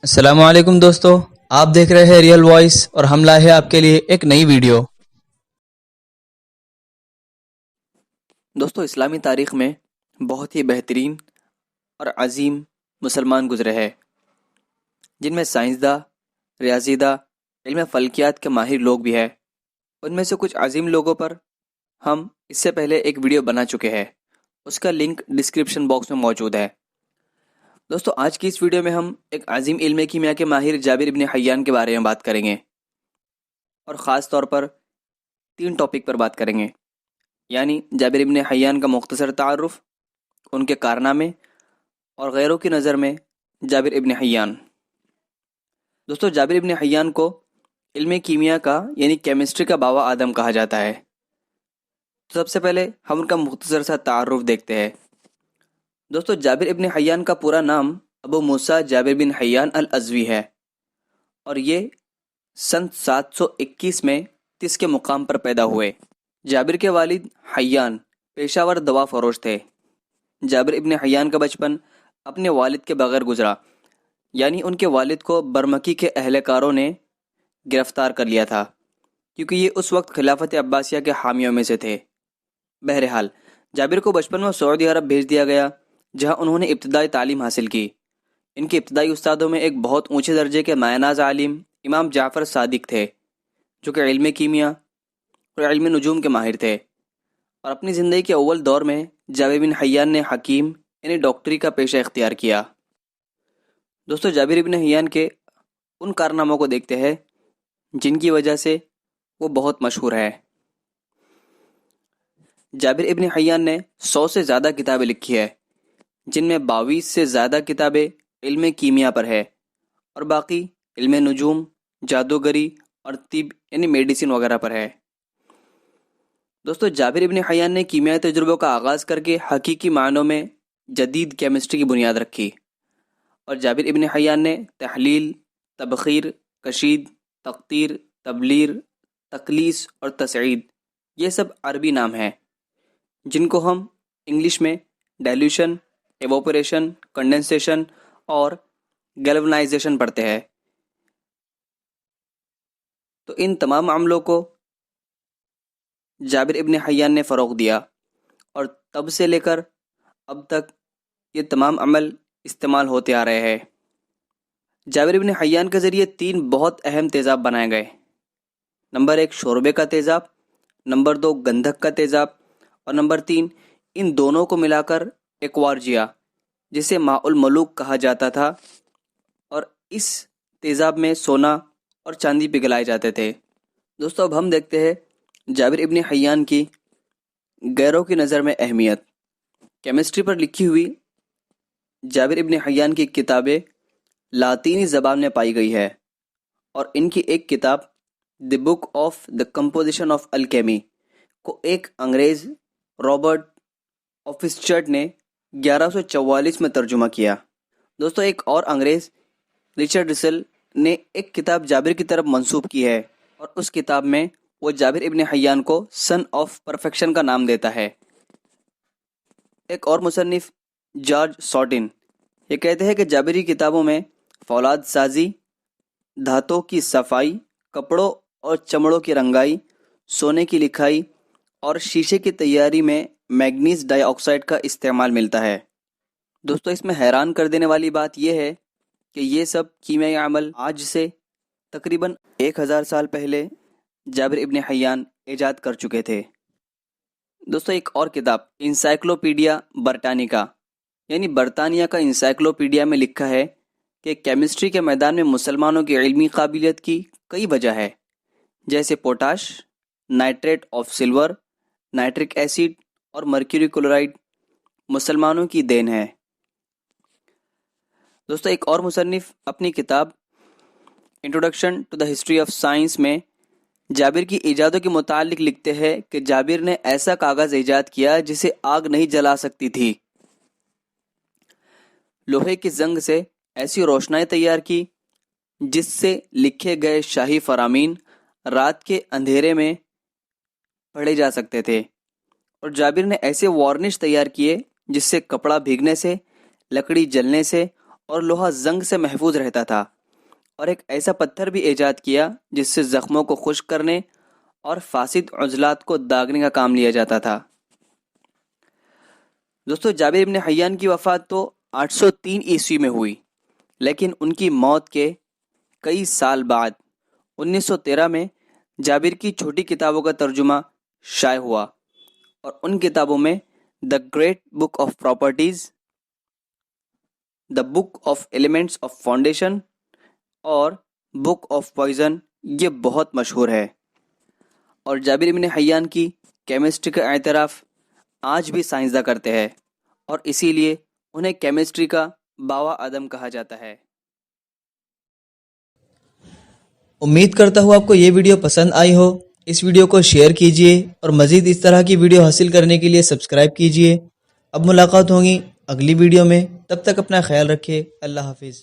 السلام علیکم دوستو، آپ دیکھ رہے ہیں ریئل وائس اور ہم لائے ہیں آپ کے لیے ایک نئی ویڈیو۔ دوستو، اسلامی تاریخ میں بہت ہی بہترین اور عظیم مسلمان گزرے ہیں، جن میں سائنسداں، ریاضی داں، علم فلکیات کے ماہر لوگ بھی ہیں۔ ان میں سے کچھ عظیم لوگوں پر ہم اس سے پہلے ایک ویڈیو بنا چکے ہیں، اس کا لنک ڈسکرپشن باکس میں موجود ہے۔ دوستو، آج کی اس ویڈیو میں ہم ایک عظیم علم کیمیا کے ماہر جابر ابن حیان کے بارے میں بات کریں گے، اور خاص طور پر 3 ٹاپک پر بات کریں گے، یعنی جابر ابن حیان کا مختصر تعارف، ان کے کارنامے، اور غیروں کی نظر میں جابر ابن حیان۔ دوستو، جابر ابن حیان کو علم کیمیا کا یعنی کیمسٹری کا بابا آدم کہا جاتا ہے۔ تو سب سے پہلے ہم ان کا مختصر سا تعارف دیکھتے ہیں۔ دوستو، جابر ابن حیان کا پورا نام ابو موسیٰ جابر بن حیان الازوی ہے، اور یہ سن 721 میں تس کے مقام پر پیدا ہوئے۔ جابر کے والد حیان پیشہ ور دوا فروش تھے۔ جابر ابن حیان کا بچپن اپنے والد کے بغیر گزرا، یعنی ان کے والد کو برمکی کے اہلکاروں نے گرفتار کر لیا تھا، کیونکہ یہ اس وقت خلافت عباسیہ کے حامیوں میں سے تھے۔ بہرحال جابر کو بچپن میں سعودی عرب بھیج دیا گیا، جہاں انہوں نے ابتدائی تعلیم حاصل کی۔ ان کے ابتدائی استادوں میں ایک بہت اونچے درجے کے مایہ ناز عالم امام جعفر صادق تھے، جو کہ علم کیمیا اور علم نجوم کے ماہر تھے، اور اپنی زندگی کے اول دور میں جابر بن حیان نے حکیم یعنی ڈاکٹری کا پیشہ اختیار کیا۔ دوستو، جابر بن حیان کے ان کارناموں کو دیکھتے ہیں جن کی وجہ سے وہ بہت مشہور ہے۔ جابر ابن حیان نے 100 سے زیادہ کتابیں لکھی ہے، جن میں 22 سے زیادہ کتابیں علم کیمیا پر ہے، اور باقی علم نجوم، جادوگری اور طب یعنی میڈیسن وغیرہ پر ہے۔ دوستو، جابر ابن حیان نے کیمیائی تجربوں کا آغاز کر کے حقیقی معنوں میں جدید کیمسٹری کی بنیاد رکھی، اور جابر ابن حیان نے تحلیل، تبخیر، کشید، تقطیر، تبلیر، تقلیص اور تصعید، یہ سب عربی نام ہیں، جن کو ہم انگلش میں ڈائلیوشن، ایوپوریشن، کنڈنسیشن اور گیلونائزیشن پڑھتے ہیں۔ تو ان تمام عملوں کو جابر ابن حیان نے فروغ دیا، اور تب سے لے کر اب تک یہ تمام عمل استعمال ہوتے آ رہے ہیں۔ جابر ابن حیان کے ذریعے 3 بہت اہم تیزاب بنائے گئے۔ نمبر 1 شوربے کا تیزاب، نمبر 2 گندھک کا تیزاب، اور نمبر 3 ان دونوں کو ملا کر ایکوارجیا، جسے ماء الملوک کہا جاتا تھا، اور اس تیزاب میں سونا اور چاندی پگھلائے جاتے تھے۔ دوستو، اب ہم دیکھتے ہیں جابر ابن حیان کی غیروں کی نظر میں اہمیت۔ کیمسٹری پر لکھی ہوئی جابر ابن حیان کی کتابیں لاطینی زبان میں پائی گئی ہے، اور ان کی ایک کتاب the book of the composition of alchemy کو ایک انگریز رابرٹ آفسچرڈ نے 1144 میں ترجمہ کیا۔ دوستو، ایک اور انگریز رچرڈ رسل نے ایک کتاب جابر کی طرف منسوب کی ہے، اور اس کتاب میں وہ جابر ابن حیان کو سن آف پرفیکشن کا نام دیتا ہے۔ ایک اور مصنف جارج ساٹن یہ کہتے ہیں کہ جابری کتابوں میں فولاد سازی، دھاتوں کی صفائی، کپڑوں اور چمڑوں کی رنگائی، سونے کی لکھائی اور شیشے کی تیاری میں مینگنیز ڈائی آکسائڈ کا استعمال ملتا ہے۔ دوستو، اس میں حیران کر دینے والی بات یہ ہے کہ یہ سب کیمیائی عمل آج سے تقریباً 1000 سال پہلے جابر ابن حیان ایجاد کر چکے تھے۔ دوستو، ایک اور کتاب انسائکلوپیڈیا برٹانیکا یعنی برطانیہ کا انسائکلوپیڈیا میں لکھا ہے کہ کیمسٹری کے میدان میں مسلمانوں کی علمی قابلیت کی کئی وجہ ہے، جیسے potash, nitrate of silver, nitric acid اور مرکیوری کلورائڈ مسلمانوں کی دین ہے۔ دوستو، ایک اور مصنف اپنی کتاب introduction to the history of science میں جابر کی ایجادوں کے متعلق لکھتے ہیں کہ جابر نے ایسا کاغذ ایجاد کیا جسے آگ نہیں جلا سکتی تھی، لوہے کی زنگ سے ایسی روشنائی تیار کی جس سے لکھے گئے شاہی فرامین رات کے اندھیرے میں پڑھے جا سکتے تھے، اور جابر نے ایسے وارنش تیار کیے جس سے کپڑا بھیگنے سے، لکڑی جلنے سے اور لوہا زنگ سے محفوظ رہتا تھا، اور ایک ایسا پتھر بھی ایجاد کیا جس سے زخموں کو خشک کرنے اور فاسد عضلات کو داغنے کا کام لیا جاتا تھا۔ دوستو، جابر بن حیان کی وفات تو 803 عیسوی میں ہوئی، لیکن ان کی موت کے کئی سال بعد 1913 میں جابر کی چھوٹی کتابوں کا ترجمہ شائع ہوا، اور ان کتابوں میں the great book of properties, the book of elements of foundation اور بک آف پوائزن یہ بہت مشہور ہے۔ اور جابر بن حیان کی کیمسٹری کا اعتراف آج بھی سائنسداں کرتے ہیں، اور اسی لیے انہیں کیمسٹری کا باوا آدم کہا جاتا ہے۔ امید کرتا ہوں آپ کو یہ ویڈیو پسند آئی ہو۔ اس ویڈیو کو شیئر کیجئے اور مزید اس طرح کی ویڈیو حاصل کرنے کے لیے سبسکرائب کیجئے۔ اب ملاقات ہوگی اگلی ویڈیو میں، تب تک اپنا خیال رکھیں۔ اللہ حافظ۔